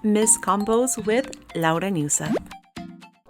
Miss Combos with Laura and Yusuf.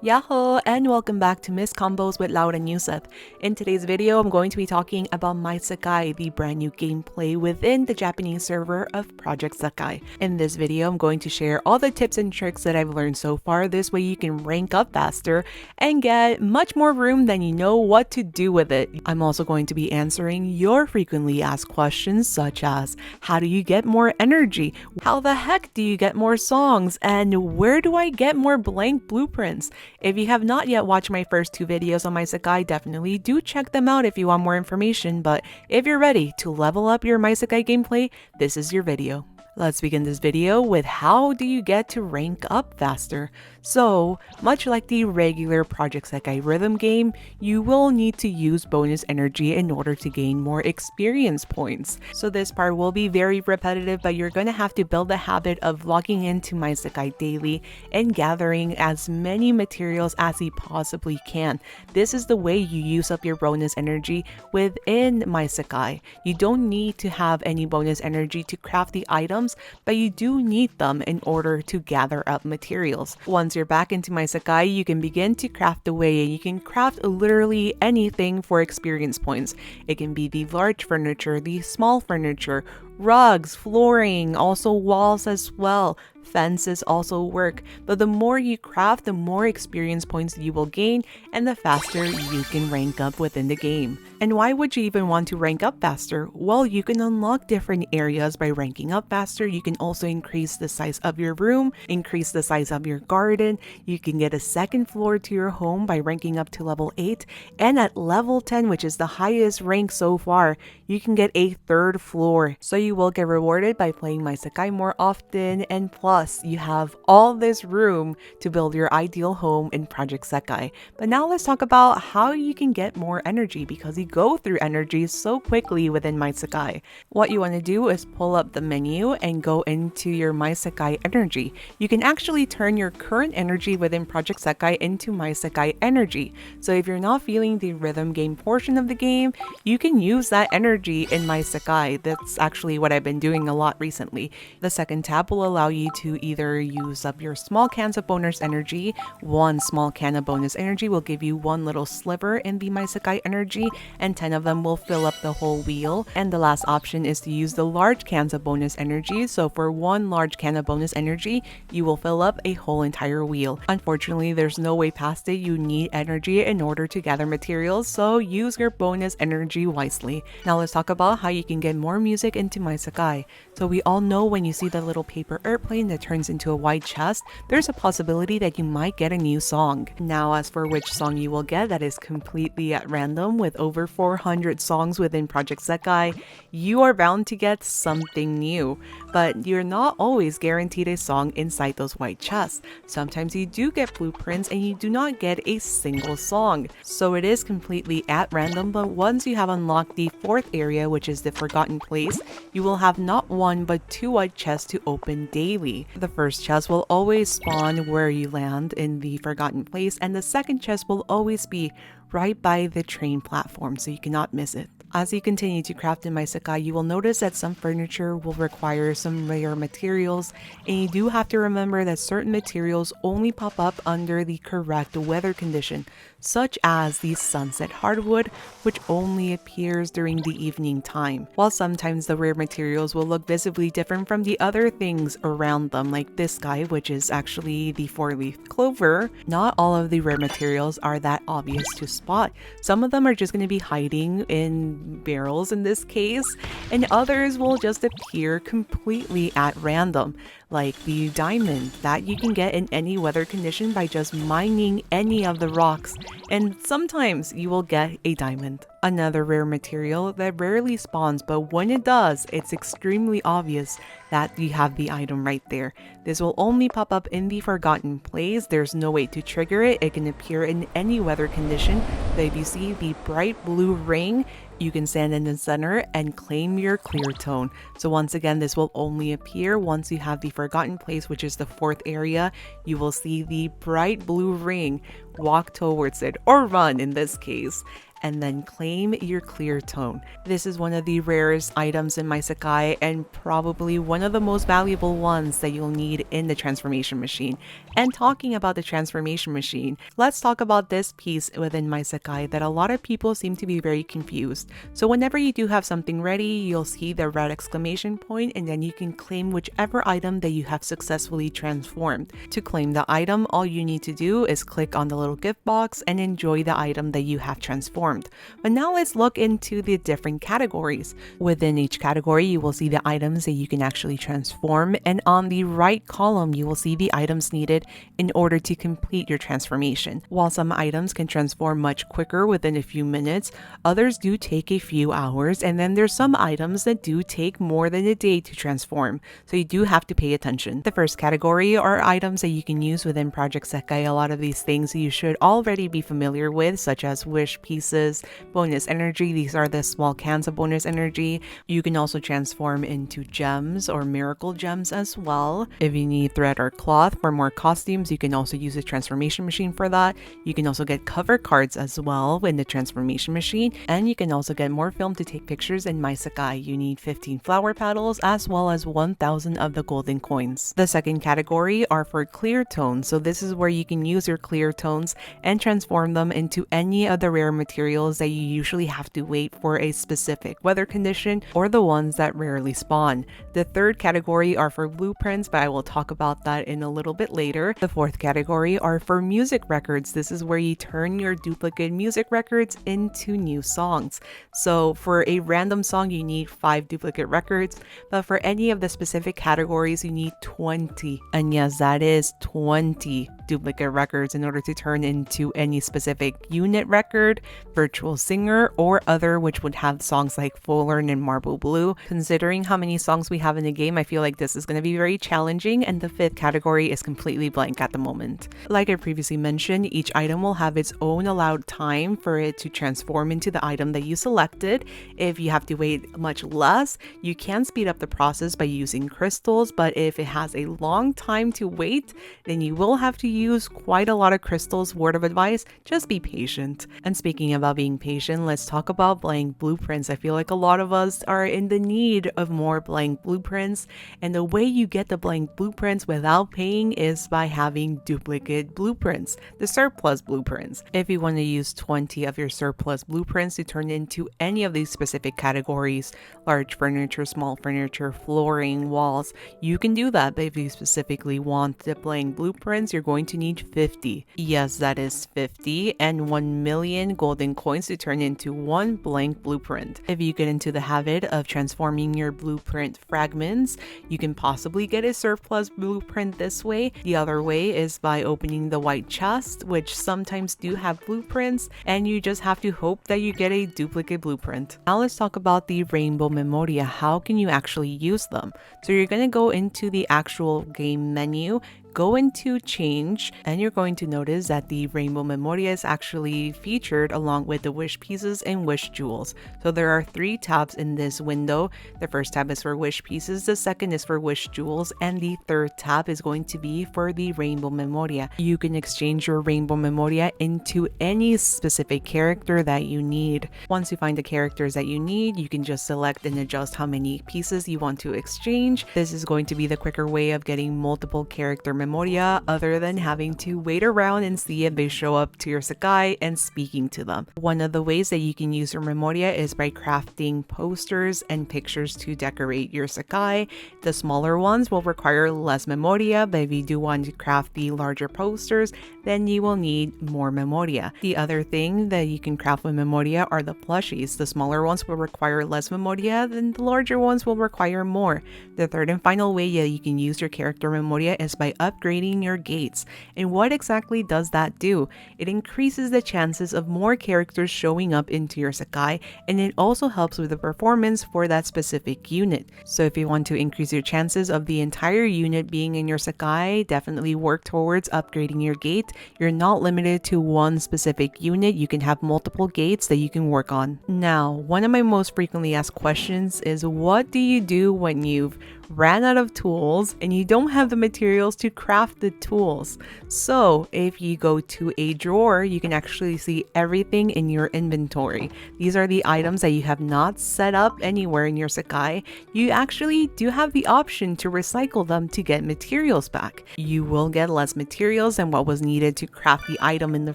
Yahoo and welcome back to Miss Combos with Laura and Yusuf. In today's video, I'm going to be talking about My Sekai, the brand new gameplay within the Japanese server of Project Sekai. In this video, I'm going to share all the tips and tricks that I've learned so far. This way you can rank up faster and get much more room than you know what to do with it. I'm also going to be answering your frequently asked questions such as, how do you get more energy? How the heck do you get more songs? And where do I get more blank blueprints? If you have not yet watched my first two videos on My Sekai, definitely do check them out if you want more information, but if you're ready to level up your My Sekai gameplay, this is your video. Let's begin this video with how do you get to rank up faster. So, much like the regular Project Sekai rhythm game, you will need to use bonus energy in order to gain more experience points. So this part will be very repetitive, but you're gonna have to build the habit of logging into My Sekai daily and gathering as many materials as you possibly can. This is the way you use up your bonus energy within My Sekai. You don't need to have any bonus energy to craft the items, but you do need them in order to gather up materials. Once you're back into My Sekai, you can begin to craft away, and you can craft literally anything for experience points. It can be the large furniture, the small furniture, rugs, flooring, also walls as well. Fences also work, but the more you craft, the more experience points you will gain and the faster you can rank up within the game. And why would you even want to rank up faster? Well, you can unlock different areas by ranking up faster. You can also increase the size of your room, increase the size of your garden. You can get a second floor to your home by ranking up to level 8, and at level 10, which is the highest rank so far, you can get a third floor. So you will get rewarded by playing My Sekai more often, and plus you have all this room to build your ideal home in Project Sekai. But now let's talk about how you can get more energy, because you go through energy so quickly within My Sekai. What you want to do is pull up the menu and go into your My Sekai energy. You can actually turn your current energy within Project Sekai into My Sekai energy. So if you're not feeling the rhythm game portion of the game, you can use that energy in My Sekai. That's actually what I've been doing a lot recently. The second tab will allow you to either use up your small cans of bonus energy. One small can of bonus energy will give you one little sliver in the My Sekai energy, and 10 of them will fill up the whole wheel. And the last option is to use the large cans of bonus energy. So for one large can of bonus energy, you will fill up a whole entire wheel. Unfortunately, there's no way past it. You need energy in order to gather materials, so use your bonus energy wisely. Now let's talk about how you can get more music into My Sekai. So we all know when you see the little paper airplane that turns into a white chest, there's a possibility that you might get a new song. Now as for which song you will get, that is completely at random. With over 400 songs within Project Sekai, you are bound to get something new. But you're not always guaranteed a song inside those white chests. Sometimes you do get blueprints and you do not get a single song. So it is completely at random, but once you have unlocked the fourth area, which is the Forgotten Place, you will have not one but two white chests to open daily. The first chest will always spawn where you land in the Forgotten Place, and the second chest will always be right by the train platform, so you cannot miss it. As you continue to craft in My Sekai, you will notice that some furniture will require some rare materials, and you do have to remember that certain materials only pop up under the correct weather condition, such as the sunset hardwood, which only appears during the evening time. While sometimes the rare materials will look visibly different from the other things around them, like this guy, which is actually the 4-leaf clover, not all of the rare materials are that obvious to spot. Some of them are just going to be hiding in barrels in this case, and others will just appear completely at random, like the diamond that you can get in any weather condition by just mining any of the rocks, and sometimes you will get a diamond. Another rare material that rarely spawns, but when it does, it's extremely obvious that you have the item right there. This will only pop up in the Forgotten Place. There's no way to trigger it. It can appear in any weather condition. But if you see the bright blue ring, you can stand in the center and claim your clear tone. So once again, this will only appear once you have the Forgotten Place, which is the fourth area. You will see the bright blue ring. Walk towards it, or run in this case, and then claim your clear tone. This is one of the rarest items in My Sekai and probably one of the most valuable ones that you'll need in the transformation machine. And talking about the transformation machine, let's talk about this piece within My Sekai that a lot of people seem to be very confused. So whenever you do have something ready, you'll see the red exclamation point, and then you can claim whichever item that you have successfully transformed. To claim the item, all you need to do is click on the little gift box and enjoy the item that you have transformed. But now let's look into the different categories. Within each category, you will see the items that you can actually transform, and on the right column, you will see the items needed in order to complete your transformation. While some items can transform much quicker within a few minutes, others do take a few hours, and then there's some items that do take more than a day to transform, so you do have to pay attention. The first category are items that you can use within Project Sekai. A lot of these things you should already be familiar with, such as wish pieces, bonus energy. These are the small cans of bonus energy. You can also transform into gems or miracle gems as well. If you need thread or cloth for more costumes, you can also use a transformation machine for that. You can also get cover cards as well in the transformation machine, and you can also get more film to take pictures in My Sekai. You need 15 flower petals as well as 1,000 of the golden coins. The second category are for clear tones. So this is where you can use your clear tones and transform them into any of the rare materials that you usually have to wait for a specific weather condition or the ones that rarely spawn. The third category are for blueprints, but I will talk about that in a little bit later. The fourth category are for music records. This is where you turn your duplicate music records into new songs. So for a random song, you need 5 duplicate records, but for any of the specific categories, you need 20. And yes, that is 20 duplicate records in order to turn into any specific unit record, virtual singer, or other, which would have songs like Full Learn and Marble Blue. Considering how many songs we have in the game, I feel like this is going to be very challenging, and the fifth category is completely blank at the moment. Like I previously mentioned, each item will have its own allowed time for it to transform into the item that you selected. If you have to wait much less, you can speed up the process by using crystals, but if it has a long time to wait, then you will have to use quite a lot of crystals. Word of advice, just be patient. And speaking about being patient, let's talk about blank blueprints. I feel like a lot of us are in the need of more blank blueprints, and the way you get the blank blueprints without paying is by having duplicate blueprints, the surplus blueprints. If you want to use 20 of your surplus blueprints to turn into any of these specific categories, large furniture, small furniture, flooring, walls, you can do that. But if you specifically want the blank blueprints, you're going to need 50. Yes, that is 50 and 1 million golden coins to turn into one blank blueprint. If you get into the habit of transforming your blueprint fragments, you can possibly get a surplus blueprint this way. The other way is by opening the white chest, which sometimes do have blueprints, and you just have to hope that you get a duplicate blueprint. Now let's talk about the rainbow Memoria. How can you actually use them? So you're going to go into the actual game menu, go into change, and you're going to notice that the rainbow Memoria is actually featured along with the wish pieces and wish jewels. So there are 3 tabs in this window. The first tab is for wish pieces, the second is for wish jewels, and the third tab is going to be for the rainbow Memoria. You can exchange your rainbow Memoria into any specific character that you need. Once you find the characters that you need, you can just select and adjust how many pieces you want to exchange. This is going to be the quicker way of getting multiple character Memoria, other than having to wait around and see if they show up to your Sekai and speaking to them. One of the ways that you can use your Memoria is by crafting posters and pictures to decorate your Sekai. The smaller ones will require less Memoria, but if you do want to craft the larger posters, then you will need more Memoria. The other thing that you can craft with Memoria are the plushies. The smaller ones will require less Memoria, then the larger ones will require more. The third and final way that you can use your character Memoria is by upgrading your gates. And what exactly does that do? It increases the chances of more characters showing up into your Sekai, and it also helps with the performance for that specific unit. So if you want to increase your chances of the entire unit being in your Sekai, definitely work towards upgrading your gate. You're not limited to one specific unit. You can have multiple gates that you can work on. Now, one of my most frequently asked questions is, what do you do when you've ran out of tools and you don't have the materials to craft the tools. So if you go to a drawer, you can actually see everything in your inventory. These are the items that you have not set up anywhere in your Sekai. You actually do have the option to recycle them to get materials back. You will get less materials than what was needed to craft the item in the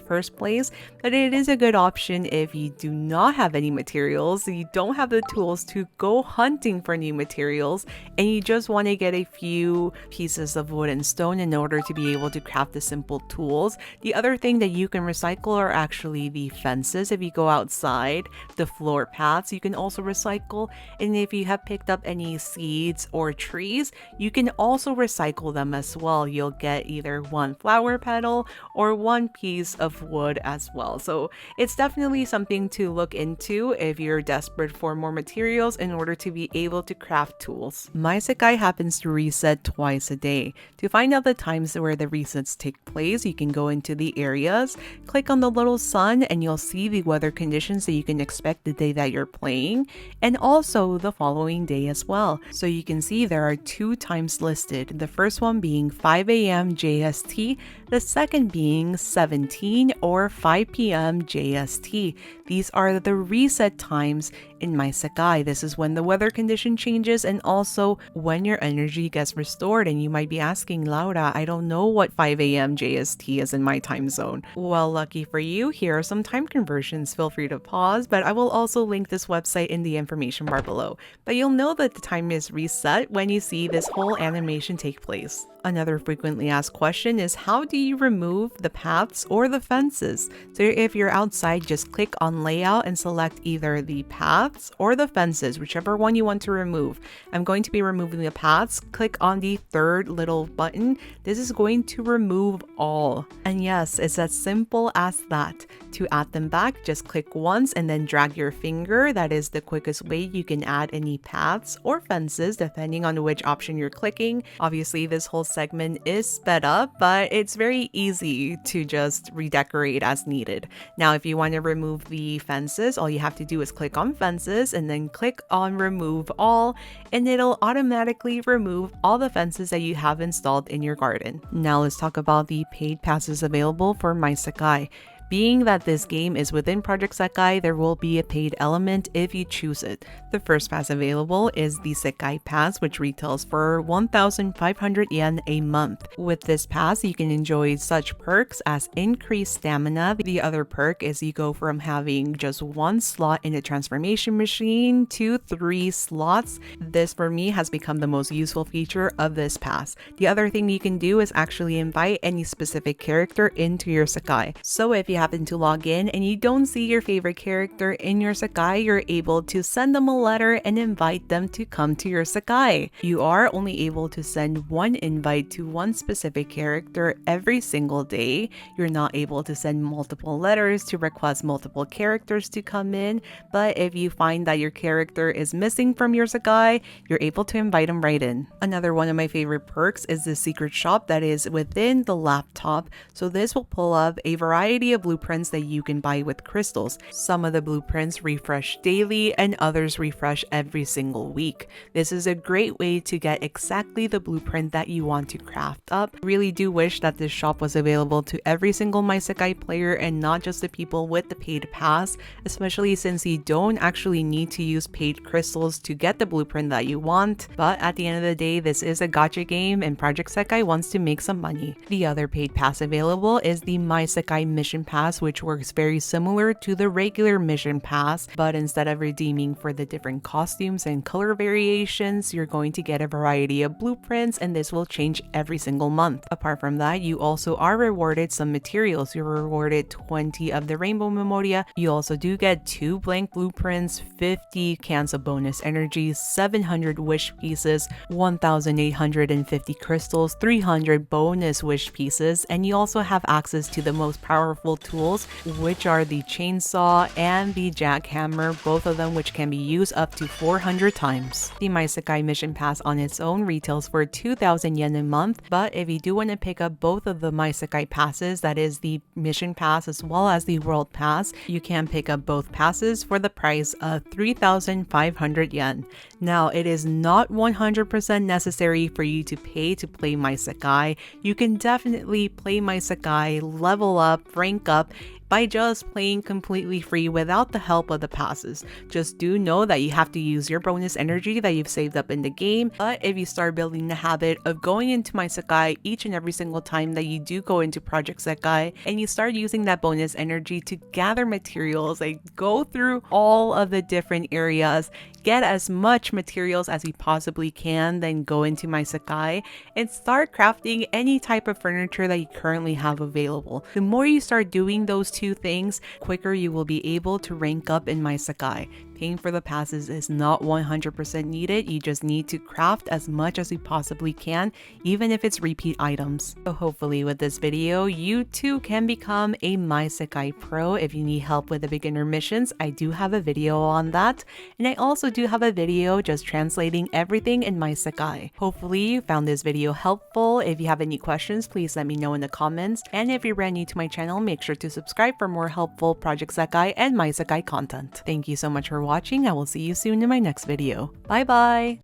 first place, but it is a good option if you do not have any materials, you don't have the tools to go hunting for new materials, and you just want to get a few pieces of wood and stone in order to be able to craft the simple tools. The other thing that you can recycle are actually the fences. If you go outside, the floor paths you can also recycle, and if you have picked up any seeds or trees, you can also recycle them as well. You'll get either one flower petal or one piece of wood as well. So it's definitely something to look into if you're desperate for more materials in order to be able to craft tools. My Sekai happens to reset twice a day. To find out the times where the resets take place, you can go into the areas, click on the little sun, and you'll see the weather conditions that you can expect the day that you're playing, and also the following day as well. So you can see there are 2 times listed, the first one being 5 a.m. JST, the second being 17 or 5 p.m. JST. These are the reset times in My Sekai. This is when the weather condition changes and also when your energy gets restored. And you might be asking, Laura, I don't know what 5 a.m. JST is in my time zone. Well, lucky for you, here are some time conversions. Feel free to pause, but I will also link this website in the information bar below. But you'll know that the time is reset when you see this whole animation take place. Another frequently asked question is, how do you remove the paths or the fences? So if you're outside, just click on layout and select either the paths or the fences, whichever one you want to remove. I'm going to be removing the paths. Click on the third little button. This is going to remove all. And yes, it's as simple as that. To add them back, just click once and then drag your finger. That is the quickest way you can add any paths or fences depending on which option you're clicking. Obviously, this whole segment is sped up, but it's very easy to just redecorate as needed. Now, if you want to remove the fences, all you have to do is click on fences and then click on remove all, and it'll automatically remove all the fences that you have installed in your garden. Now let's talk about the paid passes available for My Sekai. Being that this game is within Project Sekai, there will be a paid element if you choose it. The first pass available is the Sekai Pass, which retails for 1,500 yen a month. With this pass, you can enjoy such perks as increased stamina. The other perk is you go from having just 1 slot in a transformation machine to 3 slots. This, for me, has become the most useful feature of this pass. The other thing you can do is actually invite any specific character into your Sekai. So if you happen to log in and you don't see your favorite character in your Sekai, you're able to send them a letter and invite them to come to your Sekai. You are only able to send 1 invite to 1 specific character every single day. You're not able to send multiple letters to request multiple characters to come in, but if you find that your character is missing from your Sekai, you're able to invite them right in. Another one of my favorite perks is the secret shop that is within the laptop. So this will pull up a variety of blueprints that you can buy with crystals. Some of the blueprints refresh daily and others refresh every single week. This is a great way to get exactly the blueprint that you want to craft up. I really do wish that this shop was available to every single My Sekai player and not just the people with the paid pass, especially since you don't actually need to use paid crystals to get the blueprint that you want. But at the end of the day, this is a gacha game and Project Sekai wants to make some money. The other paid pass available is the My Sekai Mission Pass, which works very similar to the regular Mission Pass, but instead of redeeming for the different costumes and color variations, you're going to get a variety of blueprints, and this will change every single month. Apart from that, you also are rewarded some materials. You're rewarded 20 of the Rainbow Memoria. You also do get 2 blank blueprints, 50 cans of bonus energy, 700 wish pieces, 1,850 crystals, 300 bonus wish pieces, and you also have access to the most powerful tools, which are the chainsaw and the jackhammer, both of them which can be used up to 400 times. The My Sekai mission pass on its own retails for 2,000 yen a month, but if you do want to pick up both of the My Sekai passes, that is the mission pass as well as the world pass, you can pick up both passes for the price of 3,500 yen. Now, it is not 100% necessary for you to pay to play My Sekai. You can definitely play My Sekai, level up, rank up, by just playing completely free without the help of the passes. Just do know that you have to use your bonus energy that you've saved up in the game, but if you start building the habit of going into My Sekai each and every single time that you do go into Project Sekai, and you start using that bonus energy to gather materials, like go through all of the different areas, get as much materials as you possibly can, then go into My Sekai and start crafting any type of furniture that you currently have available. The more you start doing those two things, quicker you will be able to rank up in My Sekai. Paying for the passes is not 100% needed. You just need to craft as much as you possibly can, even if it's repeat items. So hopefully with this video, you too can become a My Sekai pro. If you need help with the beginner missions, I do have a video on that. And I also do have a video just translating everything in My Sekai. Hopefully you found this video helpful. If you have any questions, please let me know in the comments. And if you're brand new to my channel, make sure to subscribe for more helpful Project Sekai and My Sekai content. Thank you so much for watching. I will see you soon in my next video. Bye bye!